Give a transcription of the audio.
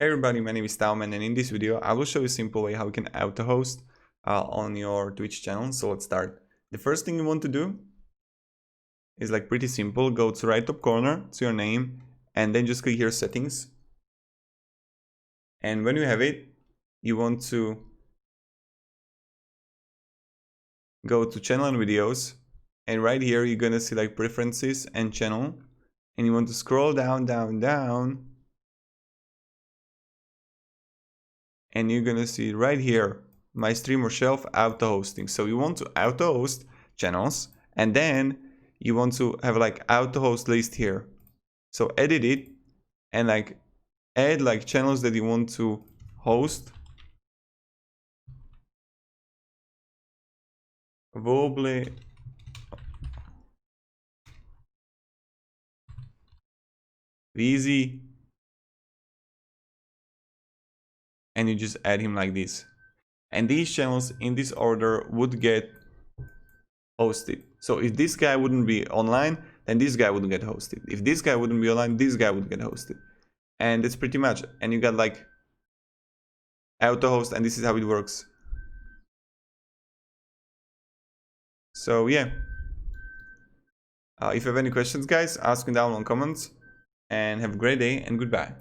Hey everybody, my name is TaoMan, and in this video I will show you a simple way how you can auto-host on your Twitch channel. So let's start. The first thing you want to do is like pretty simple. Go to right top corner to your name and then just click here settings. And when you have it, you want to go to channel and videos, and right here you're gonna see like preferences and channel, and you want to scroll down and you're gonna see right here my streamer shelf auto hosting. So you want to auto host channels, and then you want to have like auto host list here. So edit it and like add like channels that you want to host. Wobbly easy, and you just add him like this, and these channels in this order would get hosted. So if this guy wouldn't be online, then this guy wouldn't get hosted. If this guy wouldn't be online, this guy would get hosted. And that's pretty much, and you got like auto host, and this is how it works. So yeah, if you have any questions guys, ask me down in comments, and have a great day and goodbye.